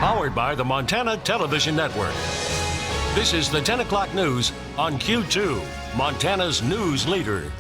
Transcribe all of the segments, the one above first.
Powered by the Montana Television Network. This is the 10 o'clock news on Q2, Montana's news leader.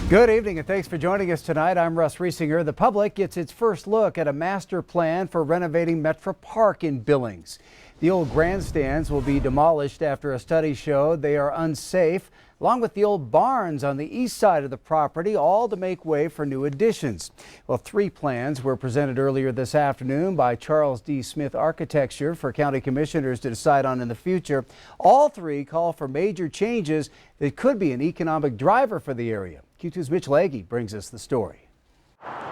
Good evening and thanks for joining us tonight. I'm Russ Riesinger. The public gets its first look at a master plan for renovating Metro Park in Billings. The old grandstands will be demolished after a study showed they are unsafe, along with the old barns on the east side of the property, all to make way for new additions. Well, 3 plans were presented earlier this afternoon by Charles D. Smith Architecture for county commissioners to decide on in the future. All 3 call for major changes that could be an economic driver for the area. Q2's Mitch Legge brings us the story.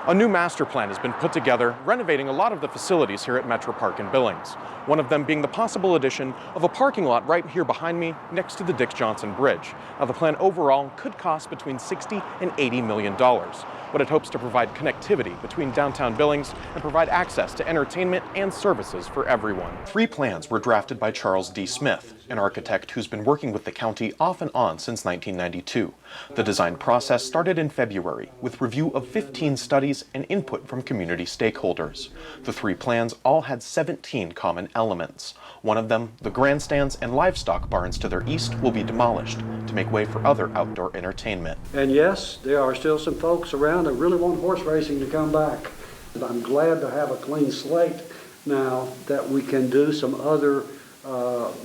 A new master plan has been put together, renovating a lot of the facilities here at Metro Park in Billings. One of them being the possible addition of a parking lot right here behind me next to the Dick Johnson Bridge. Now, the plan overall could cost between $60 and $80 million. What it hopes to provide connectivity between downtown Billings and provide access to entertainment and services for everyone. 3 plans were drafted by Charles D. Smith, an architect who's been working with the county off and on since 1992. The design process started in February with review of 15 studies and input from community stakeholders. The 3 plans all had 17 common elements. One of them, the grandstands and livestock barns to their east, will be demolished to make way for other outdoor entertainment. And yes, there are still some folks around that really want horse racing to come back. I'm glad to have a clean slate now that we can do some other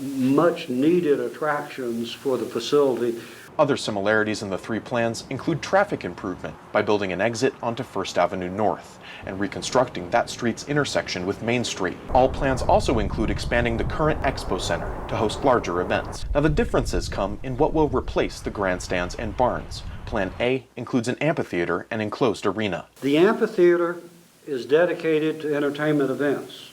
much needed attractions for the facility. Other similarities in the 3 plans include traffic improvement by building an exit onto First Avenue North and reconstructing that street's intersection with Main Street. All plans also include expanding the current Expo Center to host larger events. Now, the differences come in what will replace the grandstands and barns. Plan A includes an amphitheater and enclosed arena. The amphitheater is dedicated to entertainment events.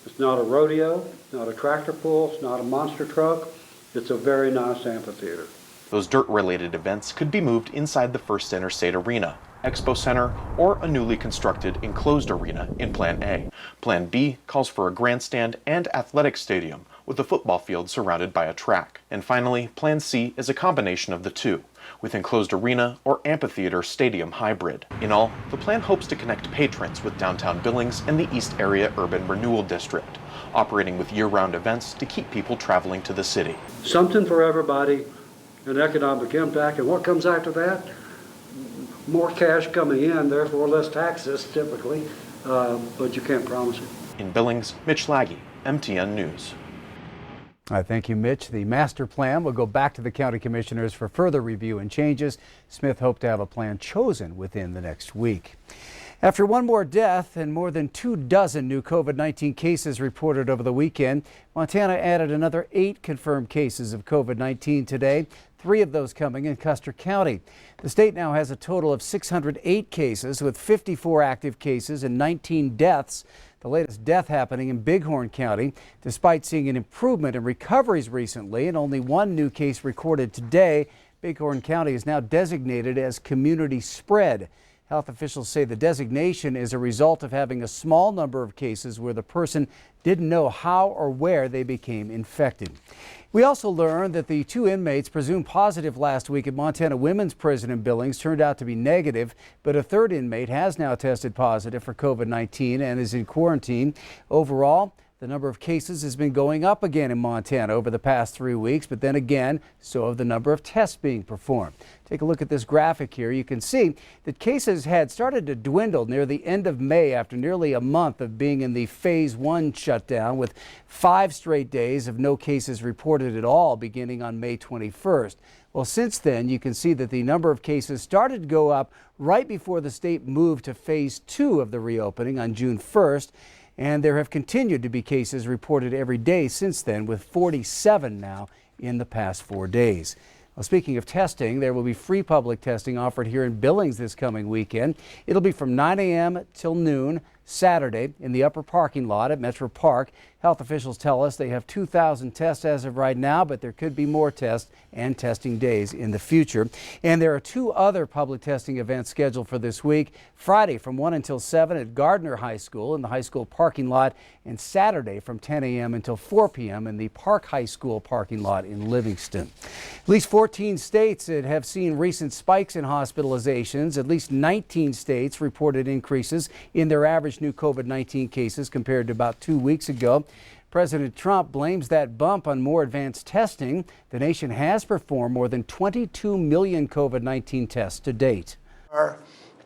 It's not a rodeo, not a tractor pull, it's not a monster truck. It's a very nice amphitheater. Those dirt-related events could be moved inside the First Interstate Arena, Expo Center, or a newly constructed enclosed arena in Plan A. Plan B calls for a grandstand and athletic stadium with a football field surrounded by a track. And finally, Plan C is a combination of the 2, with enclosed arena or amphitheater stadium hybrid. In all, the plan hopes to connect patrons with downtown Billings and the East Area Urban Renewal District, operating with year-round events to keep people traveling to the city. Something for everybody, an economic impact, and what comes after that? More cash coming in, therefore less taxes typically, but you can't promise it. In Billings, Mitch Legge, MTN News. All right, thank you, Mitch. The master plan will go back to the county commissioners for further review and changes. Smith hoped to have a plan chosen within the next week. After one more death and more than 24 new COVID-19 cases reported over the weekend, Montana added another 8 confirmed cases of COVID-19 today, 3 of those coming in Custer County. The state now has a total of 608 cases with 54 active cases and 19 deaths. The latest death happening in Bighorn County, despite seeing an improvement in recoveries recently and only 1 new case recorded today. Bighorn County is now designated as community spread. Health officials say the designation is a result of having a small number of cases where the person didn't know how or where they became infected. We also learned that the 2 inmates presumed positive last week at Montana Women's Prison in Billings turned out to be negative, but a 3rd inmate has now tested positive for COVID-19 and is in quarantine. Overall, the number of cases has been going up again in Montana over the past 3 weeks, but then again, so have the number of tests being performed. Take a look at this graphic here. You can see that cases had started to dwindle near the end of May after nearly a month of being in the phase 1 shutdown, with 5 straight days of no cases reported at all beginning on May 21st. Well, since then, you can see that the number of cases started to go up right before the state moved to phase 2 of the reopening on June 1st. And there have continued to be cases reported every day since then, with 47 now in the past 4 days. Well, speaking of testing, there will be free public testing offered here in Billings this coming weekend. It'll be from 9 a.m. till noon Saturday in the upper parking lot at Metro Park. Health officials tell us they have 2,000 tests as of right now, but there could be more tests and testing days in the future. And there are 2 other public testing events scheduled for this week. Friday from 1 until 7 at Gardner High School in the high school parking lot, and Saturday from 10 a.m. until 4 p.m. in the Park High School parking lot in Livingston. At least 14 states that have seen recent spikes in hospitalizations. At least 19 states reported increases in their average fresh new COVID-19 cases compared to about 2 weeks ago. President Trump blames that bump on more advanced testing. The nation has performed more than 22 million COVID-19 tests to date. Our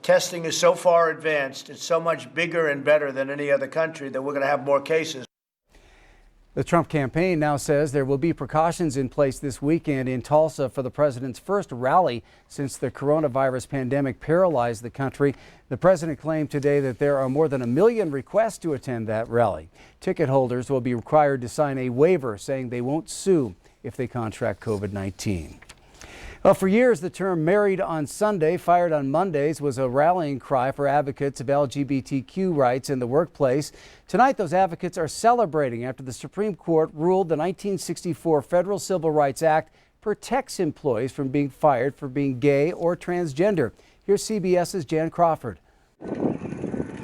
testing is so far advanced, it's so much bigger and better than any other country that we're going to have more cases. The Trump campaign now says there will be precautions in place this weekend in Tulsa for the president's first rally since the coronavirus pandemic paralyzed the country. The president claimed today that there are more than 1 million requests to attend that rally. Ticket holders will be required to sign a waiver saying they won't sue if they contract COVID-19. Well, for years, the term married on Sunday, fired on Mondays was a rallying cry for advocates of LGBTQ rights in the workplace. Tonight, those advocates are celebrating after the Supreme Court ruled the 1964 Federal Civil Rights Act protects employees from being fired for being gay or transgender. Here's CBS's Jan Crawford.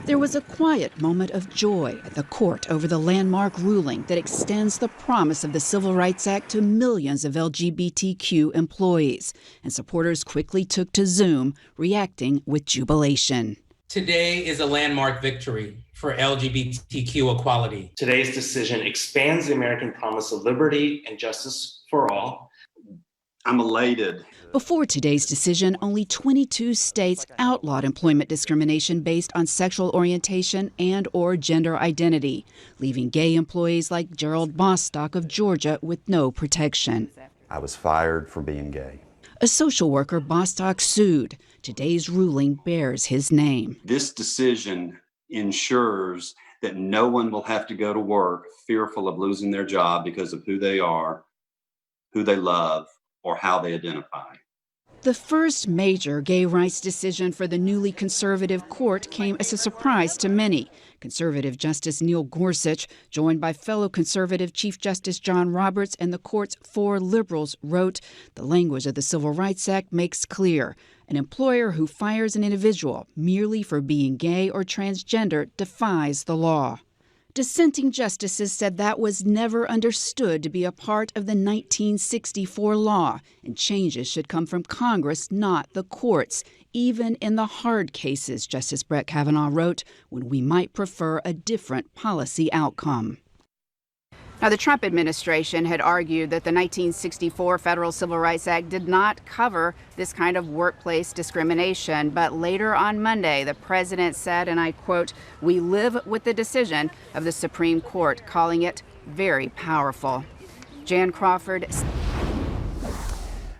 There was a quiet moment of joy at the court over the landmark ruling that extends the promise of the Civil Rights Act to millions of LGBTQ employees. And supporters quickly took to Zoom, reacting with jubilation. Today is a landmark victory for LGBTQ equality. Today's decision expands the American promise of liberty and justice for all. I'm elated. Before today's decision, only 22 states outlawed employment discrimination based on sexual orientation and or gender identity, leaving gay employees like Gerald Bostock of Georgia with no protection. I was fired for being gay. A social worker, Bostock sued. Today's ruling bears his name. This decision ensures that no one will have to go to work fearful of losing their job because of who they are, who they love, or how they identify. The first major gay rights decision for the newly conservative court came as a surprise to many. Conservative Justice Neil Gorsuch, joined by fellow conservative Chief Justice John Roberts and the court's 4 liberals, wrote, "The language of the Civil Rights Act makes clear an employer who fires an individual merely for being gay or transgender defies the law." Dissenting justices said that was never understood to be a part of the 1964 law, and changes should come from Congress, not the courts, even in the hard cases, Justice Brett Kavanaugh wrote, when we might prefer a different policy outcome. Now, the Trump administration had argued that the 1964 Federal Civil Rights Act did not cover this kind of workplace discrimination. But later on Monday, the president said, and I quote, "We live with the decision of the Supreme Court," calling it very powerful. Jan Crawford.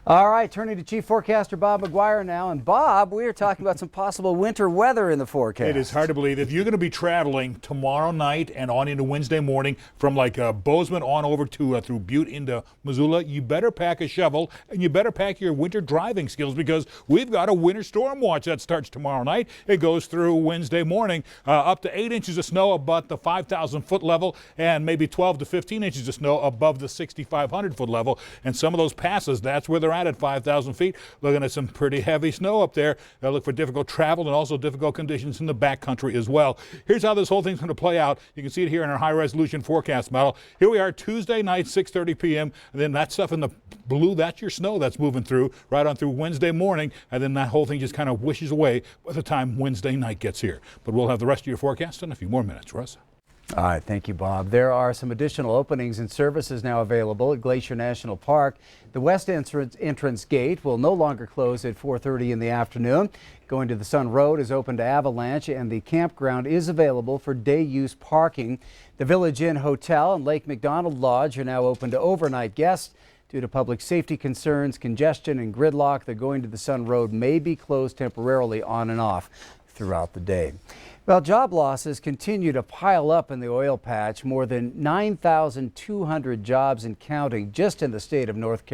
All right, turning to Chief Forecaster Bob McGuire now. And Bob, we are talking about some possible winter weather in the forecast. It is hard to believe. If you're going to be traveling tomorrow night and on into Wednesday morning from like Bozeman on over to through Butte into Missoula, you better pack a shovel and you better pack your winter driving skills because we've got a winter storm watch that starts tomorrow night. It goes through Wednesday morning, up to 8 inches of snow above the 5,000-foot level and maybe 12 to 15 inches of snow above the 6,500-foot level. And some of those passes, that's where they're at 5,000 feet, looking at some pretty heavy snow up there. They'll look for difficult travel and also difficult conditions in the backcountry as well. Here's how this whole thing's going to play out. You can see it here in our high-resolution forecast model. Here we are Tuesday night, 6:30 p.m., and then that stuff in the blue, that's your snow that's moving through right on through Wednesday morning, and then that whole thing just kind of wishes away by the time Wednesday night gets here. But we'll have the rest of your forecast in a few more minutes. Russ? All right, thank you, Bob. There are some additional openings and services now available at Glacier National Park. The west entrance gate will no longer close at 4:30 in the afternoon. Going to the Sun Road is open to avalanche, and the campground is available for day-use parking. The Village Inn Hotel and Lake McDonald Lodge are now open to overnight guests. Due to public safety concerns, congestion, and gridlock, the Going to the Sun Road may be closed temporarily on and off throughout the day. Well, job losses continue to pile up in the oil patch. More than 9,200 jobs and counting just in the state of North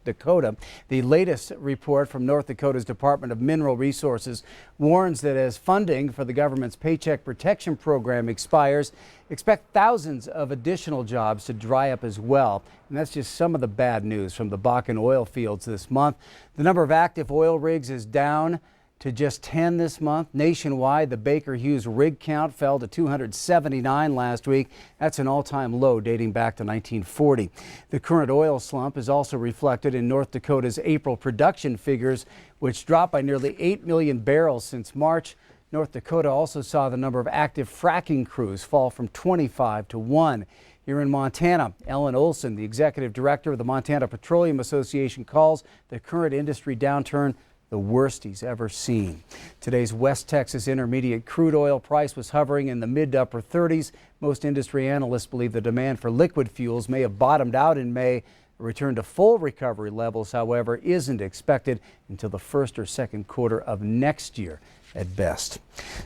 Dakota. The latest report from North Dakota's Department of Mineral Resources warns that as funding for the government's Paycheck Protection Program expires, expect thousands of additional jobs to dry up as well. And that's just some of the bad news from the Bakken oil fields this month. The number of active oil rigs is down to just 10 this month. Nationwide, the Baker Hughes rig count fell to 279 last week. That's an all-time low dating back to 1940. The current oil slump is also reflected in North Dakota's April production figures, which dropped by nearly 8 million barrels since March. North Dakota also saw the number of active fracking crews fall from 25 to 1. Here in Montana, Ellen Olson, the executive director of the Montana Petroleum Association, calls the current industry downturn the worst he's ever seen. Today's West Texas Intermediate crude oil price was hovering in the mid to upper 30s. Most industry analysts believe the demand for liquid fuels may have bottomed out in May. A return to full recovery levels, however, isn't expected until the first or second quarter of next year at best.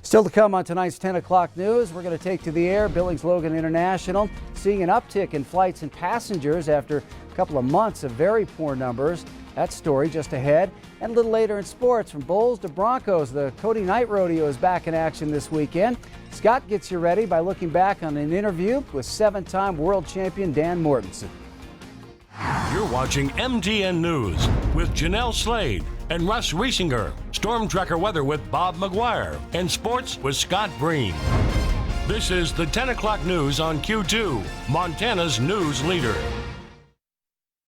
Still to come on tonight's 10 o'clock news, we're going to take to the air Billings Logan International, seeing an uptick in flights and passengers after a couple of months of very poor numbers. That story just ahead. And a little later in sports, from Bulls to Broncos, the Cody Night Rodeo is back in action this weekend. Scott gets you ready by looking back on an interview with 7-time world champion Dan Mortensen. You're watching MTN News with Janelle Slade and Russ Riesinger. Storm Tracker weather with Bob McGuire. And sports with Scott Breen. This is the 10 o'clock news on Q2, Montana's news leader.